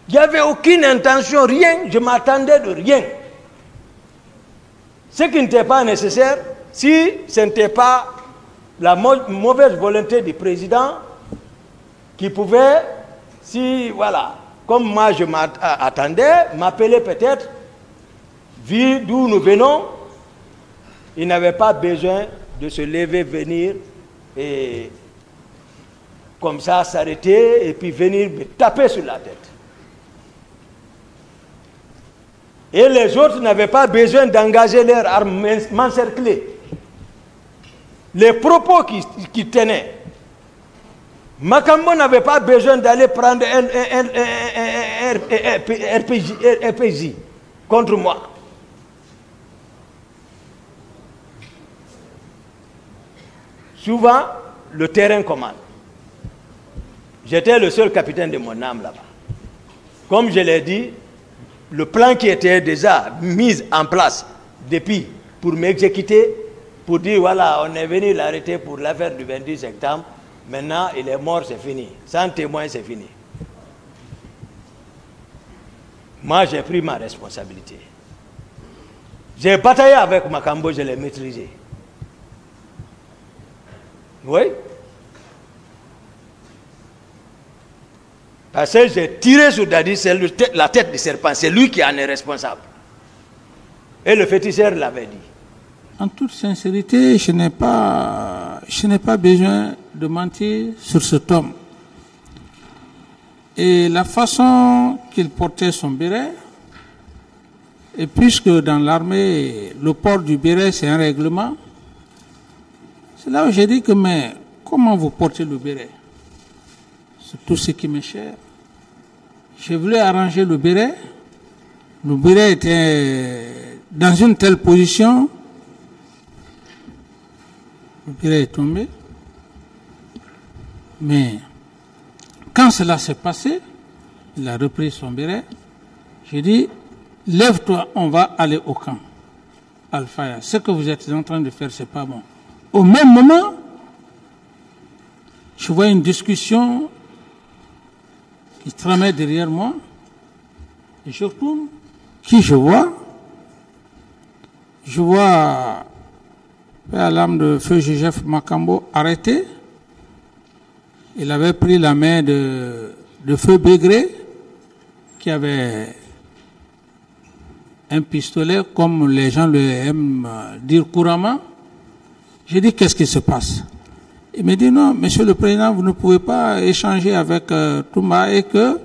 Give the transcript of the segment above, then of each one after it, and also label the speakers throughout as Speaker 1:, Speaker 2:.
Speaker 1: Il n'y avait aucune intention, rien, je m'attendais de rien. Ce qui n'était pas nécessaire, si ce n'était pas la mauvaise volonté du président qui pouvait, si, voilà, comme moi je m'attendais, m'appeler peut-être, vu d'où nous venons, il n'avait pas besoin de se lever, venir et comme ça s'arrêter et puis venir me taper sur la tête. Et les autres n'avaient pas besoin d'engager leurs armes, m'encercler. Les propos qui tenaient. Makambo n'avait pas besoin d'aller prendre un RPG contre moi. Souvent, le terrain commande. J'étais le seul capitaine de mon âme là-bas. Comme je l'ai dit, le plan qui était déjà mis en place depuis pour m'exécuter, pour dire voilà, on est venu l'arrêter pour l'affaire du 28 septembre, maintenant il est mort, c'est fini. Sans témoin, c'est fini. Moi, j'ai pris ma responsabilité. J'ai bataillé avec Makambo, je l'ai maîtrisé. Oui. Parce que j'ai tiré sur Dadi, c'est la tête du serpent, c'est lui qui en est responsable. Et le féticheur l'avait dit.
Speaker 2: En toute sincérité, je n'ai pas besoin de mentir sur cet homme. Et la façon qu'il portait son béret, et puisque dans l'armée, le port du béret, c'est un règlement, c'est là où j'ai dit que, mais comment vous portez le béret? C'est tout ce qui m'est cher. J'ai voulu arranger le béret. Le béret était dans une telle position. Le béret est tombé. Mais quand cela s'est passé, il a repris son béret. J'ai dit, lève-toi, on va aller au camp. Alpha, ce que vous êtes en train de faire, c'est pas bon. Au même moment, je vois une discussion qui tramait derrière moi. Et je retourne. Qui je vois? Je vois Père l'âme de Feu Joseph Makambo arrêté. Il avait pris la main de Feu Bégré, qui avait un pistolet, comme les gens le aiment dire couramment. J'ai dit, qu'est-ce qui se passe? Il me dit, non, monsieur le président, vous ne pouvez pas échanger avec Toumba, et que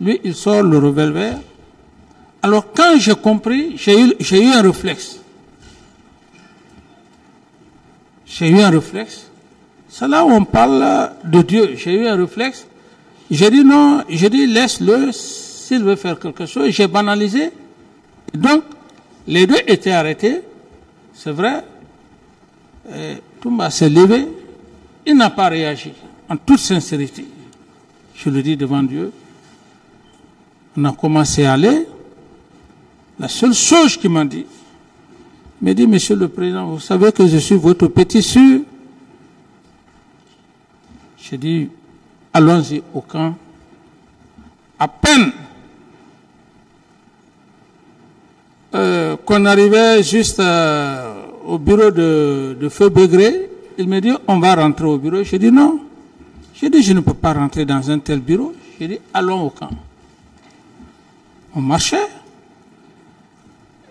Speaker 2: lui, il sort le revolver. Alors, quand j'ai compris, j'ai eu un réflexe. J'ai eu un réflexe. C'est là où on parle de Dieu. J'ai eu un réflexe. J'ai dit non, j'ai dit laisse-le, s'il veut faire quelque chose. J'ai banalisé. Donc, les deux étaient arrêtés. C'est vrai. Toumba s'est levé. Il n'a pas réagi. En toute sincérité. Je le dis devant Dieu. On a commencé à aller. La seule chose qu'il m'a dit, il m'a dit, monsieur le président, vous savez que je suis votre petit sûr. J'ai dit, allons-y au camp. À peine qu'on arrivait juste au bureau de Feu Bégré, il me dit, on va rentrer au bureau. J'ai dit, non. J'ai dit, je ne peux pas rentrer dans un tel bureau. J'ai dit, allons au camp. On marchait.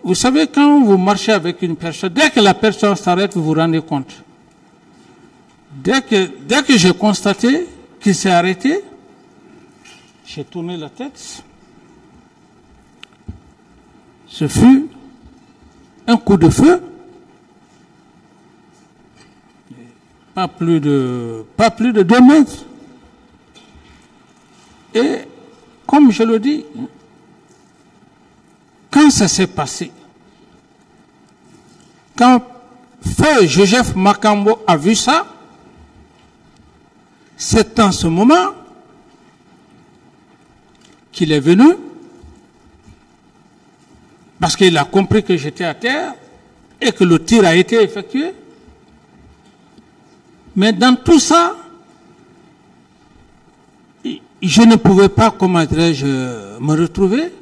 Speaker 2: Vous savez, quand vous marchez avec une personne, dès que la personne s'arrête, vous vous rendez compte. Dès que j'ai constaté qu'il s'est arrêté, j'ai tourné la tête. Ce fut un coup de feu. Pas plus de 2 mètres. Et comme je le dis, quand ça s'est passé, quand Feu Joseph Makambo a vu ça, c'est en ce moment qu'il est venu, parce qu'il a compris que j'étais à terre et que le tir a été effectué. Mais dans tout ça, je ne pouvais pas, comment dirais-je, me retrouver